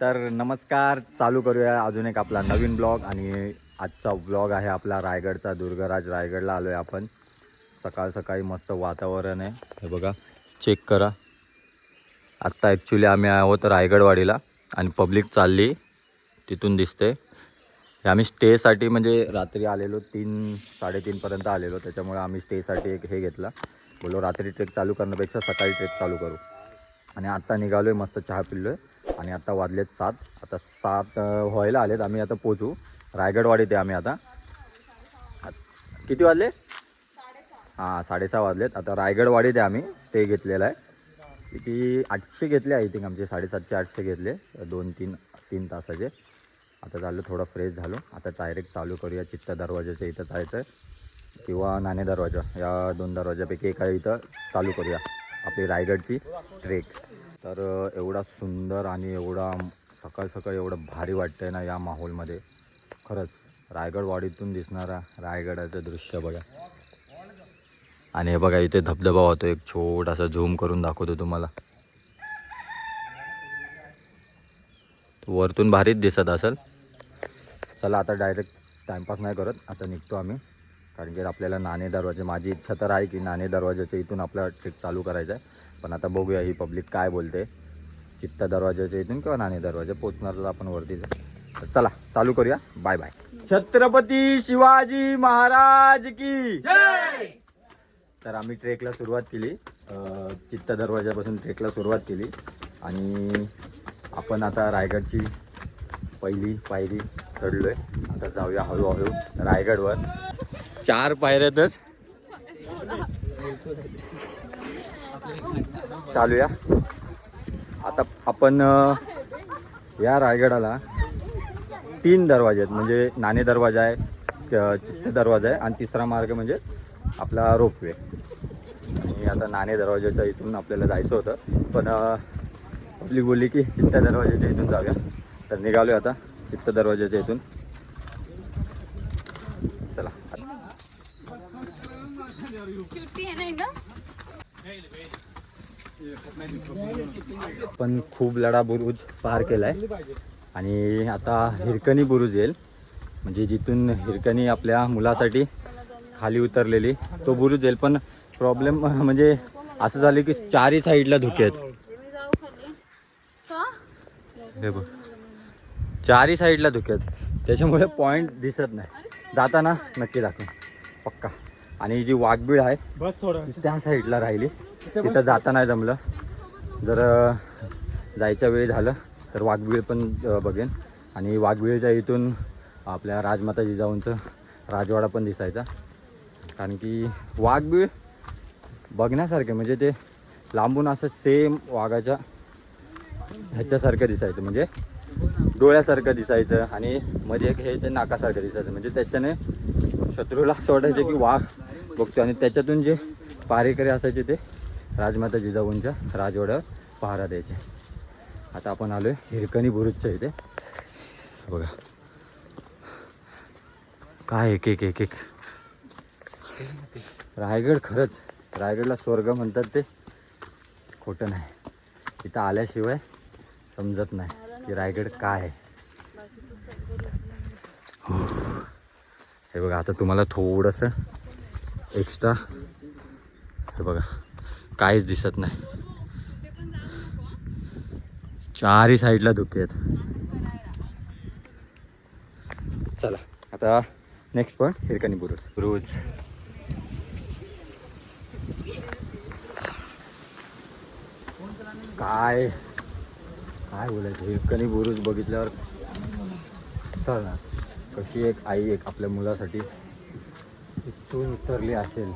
तर नमस्कार, चालू करूया अजून एक आपला नवीन ब्लॉग. आणि आजचा ब्लॉग आहे आपला रायगडचा. दुर्गराज रायगडला आलो आहे आपण. सकाळ सकाळी मस्त वातावरण आहे, हे बघा, चेक करा. आत्ता ॲक्च्युली आम्ही आहोत रायगडवाडीला आणि पब्लिक चालली तिथून दिसते. हे आम्ही स्टेसाठी म्हणजे रात्री आलेलो, 3-3:30पर्यंत आलेलो, त्याच्यामुळे आम्ही स्टेसाठी एक हे घेतला. बोलो रात्री ट्रेक चालू करण्यापेक्षा सकाळी ट्रेक चालू करू. आणि आत्ता निघालो आहे, मस्त चहा पिलो आहे आणि आता वाजलेत 7. आता 7 व्हायला आलेत. आम्ही आता पोचू रायगडवाडीत आहे आम्ही आता. किती वाजले? 6:30 वाजलेत. आता रायगडवाडीत आहे आम्ही, स्टे घेतलेला आहे. किती 800 घेतले आय थिंक, आमचे 750-800 घेतले 2-3 तासाचे. आता झालं थोडं फ्रेश झालो. आता डायरेक्ट चालू करूया. चित्त दरवाजाच्या इथं जायचं आहे किंवा नाणे दरवाजा, या 2 दरवाजापैकी एका इथं चालू करूया आपली रायगडची ट्रेक. तर एवढा सुंदर आणि एवढा सकाळ सकाळी एवढं भारी वाटतं आहे ना या माहोलमध्ये. खरंच रायगडवाडीतून दिसणारा रायगडाचं दृश्य बघा. आणि हे बघा, इथे धबधबा होतो, एक छोटासा झूम करून दाखवतो तुम्हाला. वरतून भारीच दिसत असेल. चला आता डायरेक्ट टाईमपास नाही करत, आता निघतो आम्ही. कारण की आपल्याला नाणे दरवाजे, माझी इच्छा तर आहे की नाणे दरवाजाच्या इथून आपला ट्रेक चालू करायचा आहे. पण आता बघूया ही पब्लिक काय बोलते. चित्त दरवाजाच्या इथून किंवा नाणे दरवाजा पोचणार तर आपण वरतीच. तर चला चालू करूया. Bye bye. छत्रपती शिवाजी महाराज की जय. तर आम्ही ट्रेकला सुरुवात केली, चित्त दरवाजापासून ट्रेकला सुरुवात केली. आणि आपण आता रायगडची पहिली पायरी चढलोय. आता जाऊया हळूहळू रायगडवर. 4 पायऱ्यातच चालूया. आता आपण या रायगडाला 3 दरवाजे आहेत, म्हणजे नाणे दरवाजा आहे, चित्त दरवाजा आहे आणि तिसरा मार्ग म्हणजे आपला रोपवे. आणि आता नाणे दरवाजाच्या इथून आपल्याला जायचं होतं, पण आपली बोलली की चित्त दरवाजाच्या इथून जाऊया. तर निघालो आता चित्त दरवाजाच्या इथून. चला. पण खूप लढा बुरुज पार केलाय आणि आता हिरकणी बुरुज येईल, म्हणजे जिथून हिरकणी आपल्या मुलासाठी खाली उतरलेली तो बुरुज येईल. पण प्रॉब्लेम म्हणजे असं झालं की 4ही साईडला धुके आहेत. हे बघ, 4ही साईडला धुके आहेत, त्याच्यामुळे पॉईंट दिसत नाही. जाताना नक्की दाखव पक्का. आणि जी वाघबीळ आहे बस थोडं त्या साईडला राहिली, तिथं जाता नाही जमलं. जर जायच्या वेळी झालं तर वाघबीळ पण बघेन. आणि वाघबीळच्या इथून आपल्या राजमाता जिजाऊंचं राजवाडा पण दिसायचा. कारण की वाघबीळ बघण्यासारखे, म्हणजे ते लांबून असं सेम वाघाच्या ह्याच्यासारखं दिसायचं, म्हणजे डोळ्यासारखं दिसायचं. आणि मध्ये एक हे ते नाकासारखं दिसायचं, म्हणजे त्याच्याने शत्रूला असं वाटायचं की वाघ बघतो. आणि त्याच्यातून जे पारेकरी असायचे ते राजमाता जिजाऊंच्या राजवाड्यावर पहारा द्यायचे. आता आपण आलो आहे हिरकणी बुरुजच्या इथे. बघा काय एक एक एक एक रायगड. खरंच रायगडला स्वर्ग म्हणतात ते खोटं नाही. इथं आल्याशिवाय समजत नाही की रायगड काय आहे. हे बघा, आता तुम्हाला थोडंसं एक्स्ट्रा, हे बघा काहीच दिसत नाही, 4ही साईडला धुके आहेत. चला आता नेक्स्ट पॉईंट हिरकणी बुरुज. काय काय बोलायचं, हिरकणी बुरुज बघितल्यावर चल ना, कशी एक आई एक आपल्या मुलासाठी इथून उतरली असेल.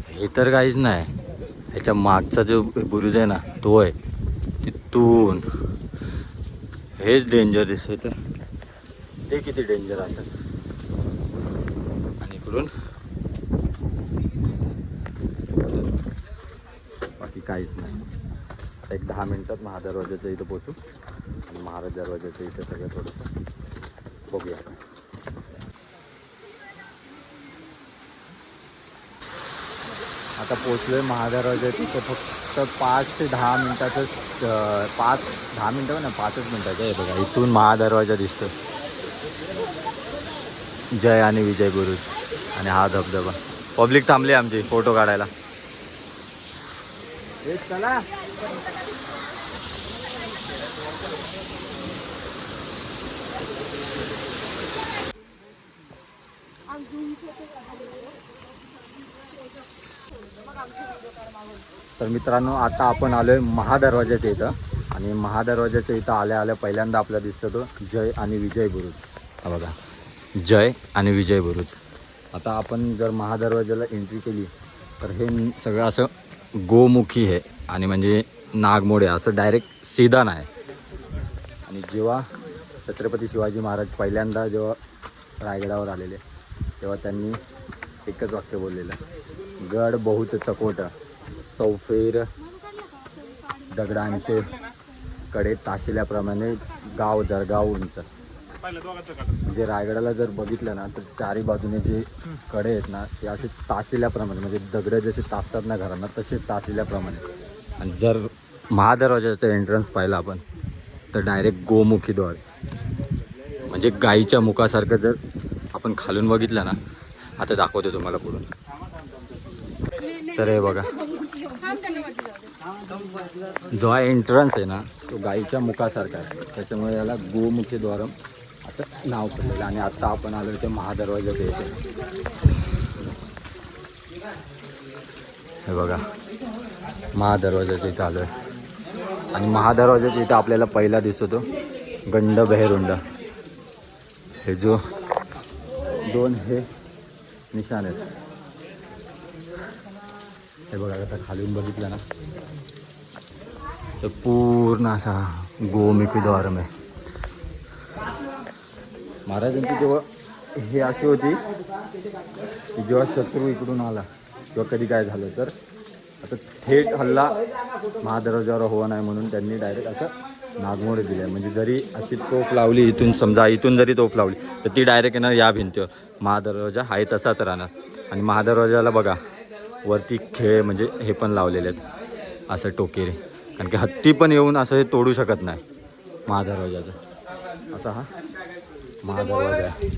हे तर काहीच नाही, ह्याच्या मागचा जो बुरुज आहे ना तो आहे. तिथून हेच डेंजर दिसतंय, तर ते किती डेंजर असेल. आणि इकडून बाकी काहीच नाही. एक 10 मिनिटात महादरवाजाच्या इथं पोचू आणि महाराज दरवाजाच्या इथं सगळं थोडंसं बघूया. आता पोचलोय महादरवाजाच्या इथं. फक्त फक्त 5 ते 10 मिनिटाचं 5-10 मिनिटं ना 5च मिनिटाचं आहे बघा. इथून महादरवाजा दिसतो, जय आणि विजय बुरुज आणि हा धबधबा. पब्लिक थांबली आमची फोटो काढायला. चला तर मित्रांनो, आता आपण आलोय महादरवाजाच्या इथं. आणि महादरवाजाच्या इथं आल्या आल्या पहिल्यांदा आपला दिसतो तो जय आणि विजय बुरुज. हा बघा, जय आणि विजय बुरुज. आता आपण जर महादरवाजाला एंट्री केली तर हे सगळं असं गोमुखी आहे आणि म्हणजे नागमोडे असं डायरेक्ट सीधा नाही. आणि जेव्हा छत्रपती शिवाजी महाराज पहिल्यांदा जेव्हा रायगडावर आलेले तेव्हा त्यांनी एकच वाक्य बोललेलं, गड बहुत चकोट, चौफेर दगडांचे कडे ताशिल्याप्रमाणे गाव दरगाव उंच. म्हणजे रायगडाला जर बघितलं ना तर चारी बाजूने जे कडे आहेत ना ते असे ताशिल्याप्रमाणे, म्हणजे दगड जसे तासतात ना घरांना तसे ताशिल्याप्रमाणे. आणि जर महादरवाजाचा एंट्रन्स पाहिला आपण तर डायरेक्ट गोमुखी द्वार, म्हणजे गाईच्या मुखासारखं. जर आपण खालून बघितलं ना, आता दाखवतो तुम्हाला पुढून. तर हे बघा, जो हा एंट्रन्स आहे ना तो गाईच्या मुखासारखा आहे, त्याच्यामुळे याला गोमुखी द्वारम असं नाव पडलेलं. आणि आता आपण आलो ते महादरवाजाच्या इथे. हे बघा, महादरवाजाच्या इथं आलो आहे. आणि महादरवाजाच्या इथं आपल्याला पहिला दिसतो तो गंड बहिरुंड. हे जो 2 हे निशाण आहेत. हे बघा, आता खालून बघितलं ना तर पूर्ण असा गोमुखी द्वारम आहे. महाराजांची जेव्हा हे अशी होती की जेव्हा शत्रू इकडून आला किंवा कधी काय झालं तर आता थेट हल्ला महादरवाजावर होवा नाही म्हणून त्यांनी डायरेक्ट असं नागमोडे दिले. म्हणजे जरी अशी तोफ लावली इथून, समजा इथून जरी तोफ लावली तर ती डायरेक्ट येणार या भिंतीवर. महादरवाजा आहे तसाच राहणार. आणि महादरवाजाला बघा वरती खेळ म्हणजे हे पण लावलेले आहेत असं टोकेरे, कारण की हत्ती पण येऊन असं हे तोडू शकत नाही महादरवाजाचं. असा हा महादरवाजा आहे.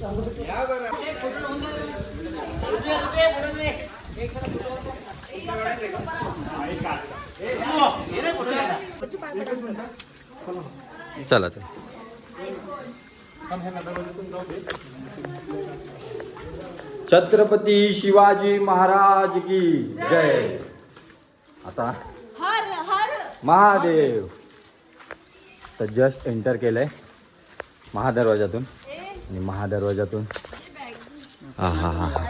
चला चला. छत्रपती शिवाजी महाराज की जय. आता हर हर महादेव. तर जस्ट एंटर केलंय महादरवाजातून. आणि महादरवाजातून हा हा हा हा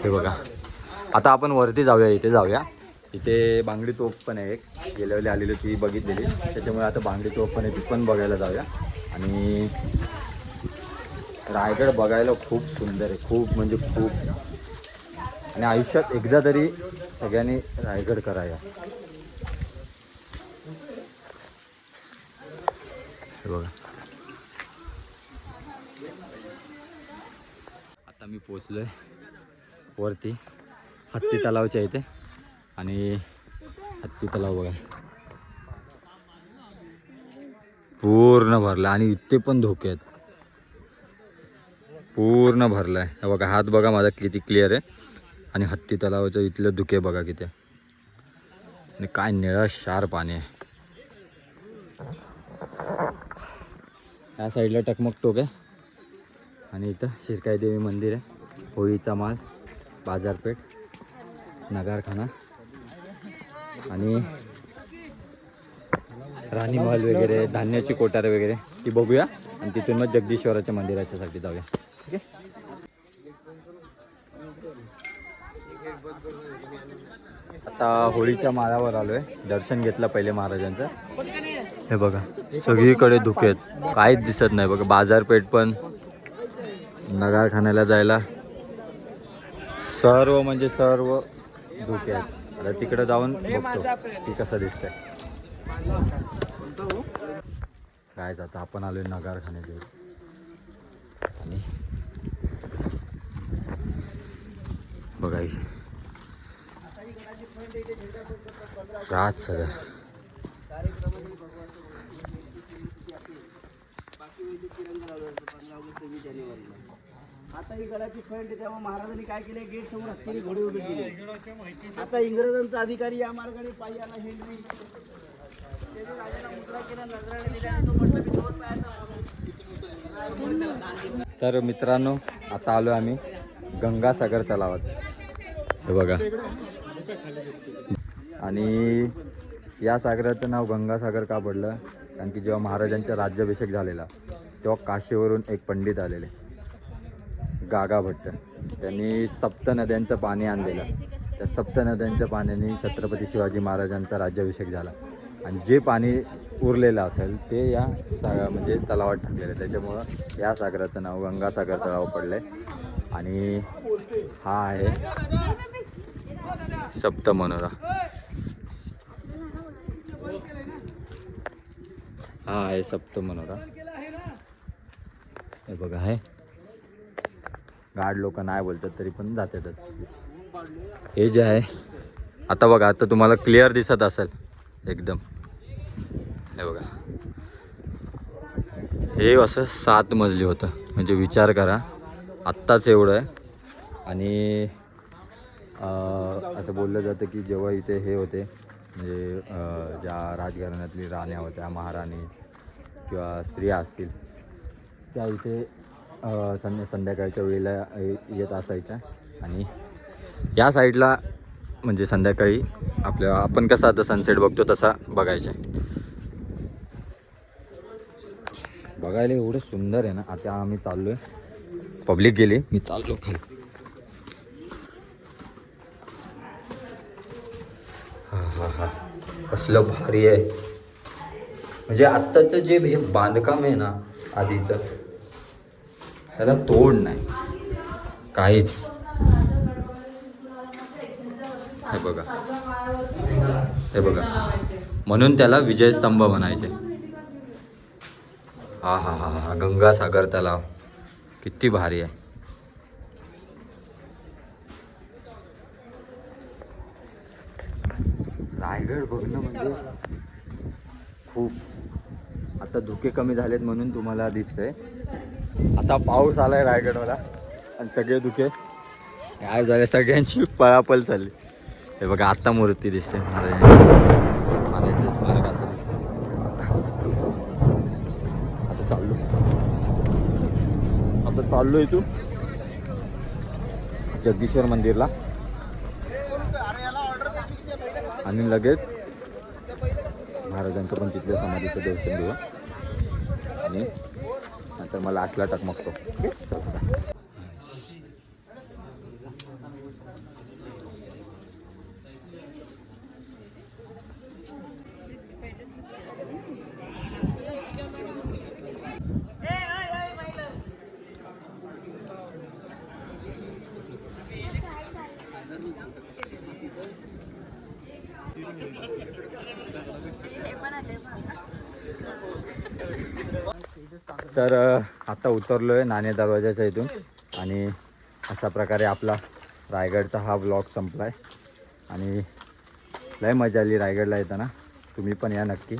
हे बघा. आता आपण वरती जाऊया, इथे जाऊया. इथे बांगडी तोफ पण आहे एक, गेल्या वेळी आलेली ती बघितलेली, त्याच्यामुळे आता बांगडी तोफ पण आहे ती पण बघायला जाऊया. आणि रायगड बघायला खूप सुंदर आहे, खूप म्हणजे खूप. आणि आयुष्यात एकदा तरी सगळ्यांनी रायगड कराया. हे बघा, आता मी पोचलोय वरती हत्ती तलावच्या इथे. आणि हत्ती तलाव बघा पूर्ण भरला आणि इथे पण धोके आहेत, पूर्ण भरलाय. हे बघा, हात बघा माझा किती क्लिअर आहे. आणि हत्ती तलावाचं इथलं धुके बघा किती. आणि काय निळं शार पाणी आहे. या साईडला टकमक टोक आहे. आणि इथं शिरकाई देवी मंदिर आहे, होळीचा माल, बाजारपेठ, नगारखाना आणि राणी महल वगैरे, धान्याची कोठार वगैरे ती बघूया. आणि तिथून मग जगदीश्वराच्या मंदिराच्यासाठी जाऊया. ठीक आहे. आता होळीच्या माळावर आलोय, दर्शन घेतलं पहिले महाराजांचं. हे बघा सगळीकडे धुके आहेत, काहीच दिसत नाही बघा. बाजारपेठ पण, नगारखान्याला जायला सर्व म्हणजे सर्व धुके आहेत. आता तिकडे जाऊन बघतो की कसं दिसतंय. काय आता आपण आलोय नगारखान्याच्या. आणि बघा ही राजसागर. आता ही गडाची फ्रंट आहे, तेव्हा महाराजांनी काय केले, गेट समोर हत्तीने घोडे उभे केले. आता इंग्रजांचा अधिकारी या मार्गाने पायी आला, हेनरी त्याने राजाला मुद्रा केला, नजराने दिल्या आणि तो म्हटलं मी 2 पायाचा माणूस. तर मित्रांनो, आता आलो आम्ही गंगासागर तलावात. हे बघा, आणि या सागराचं नाव गंगासागर का पडलं, कारण की जेव्हा महाराजांचा राज्याभिषेक झालेला तेव्हा काशीवरून एक पंडित आलेले, गागा भट्ट. त्यांनी सप्त नद्यांचं पाणी आणलेलं. त्या सप्त नद्यांच्या पाण्याने छत्रपती शिवाजी महाराजांचा राज्याभिषेक झाला. आणि जे पाणी उरलेलं असेल ते या म्हणजे तलावात टाकलेलं. त्याच्यामुळं या सागराचं नाव गंगासागर तलाव पडलं आहे. आणि हा आहे सप्त मनोरा. हा आहे सप्त मनोरा. हे बघा, आहे गाड लोक नाही बोलतात तरी पण जातातच. हे जे आहे आता बघा, आता तुम्हाला क्लिअर दिसत असेल एकदम. हे बघा, हे असं 7 मजली होतं. म्हणजे विचार करा, आत्ताच एवढं आहे. आणि असं बोललं जातं की जेव्हा इथे हे होते, म्हणजे ज्या राजघराण्यातली राण्या होत्या, महाराणी किंवा स्त्रिया असतील, त्या इथे संध्याकाळच्या वेळेला येत असायच्या. आणि या साईडला म्हणजे संध्याकाळी आपण कसं आता सनसेट बघतो तसा बघायचं. बघायला एवढं सुंदर आहे ना. आता आम्ही चाललो आहे, पब्लिक गेली, मी चाललो खाली. हा हा हा, कसलं भारी आहे. म्हणजे आत्ताचं जे हे बांधकाम आहे ना आधीचं, त्याला तोड नाही काहीच. हे बघा, हे बघा, म्हणून त्याला विजयस्तंभ म्हणायचे. हा हा हा हा, गंगासागर तलाव किती भारी आहे. रायगड बघणं म्हणजे खूप. आता धुके कमी झालेत म्हणून तुम्हाला दिसतंय. आता पाऊस आलाय रायगडला आणि सगळे धुके गायब झाले, सगळ्यांची पळापळ चालली. हे बघा, आता मूर्ती दिसते महाराजांचं स्मारक आता दिसते. आता चाललो इथून जगदीश्वर मंदिरला आणि लगेच महाराजांचं पण तिथल्या समाधीचं दर्शन घेऊ. आणि नंतर मला लास्टला टकमकतो. तर आता उतरलो आहे नाणे दरवाजाच्या इथून. आणि अशा प्रकारे आपला रायगडचा हा ब्लॉग संपला आहे. आणि लय मजा आली रायगडला येताना. तुम्ही पण या नक्की.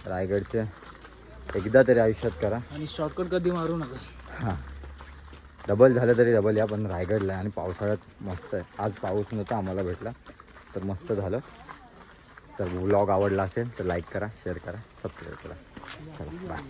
रायगडचे एकदा तरी आयुष्यात करा. आणि शॉर्टकट कधी मारू नका. हां, डबल झालं तरी डबल या, पण रायगडला आहे. आणि पावसाळ्यात मस्त आहे. आज पाऊस नव्हता आम्हाला भेटला तर मस्त झालं. तर व्लॉग आवडला असेल तर लाईक करा, शेअर करा, सबस्क्राईब करा. चला बाय.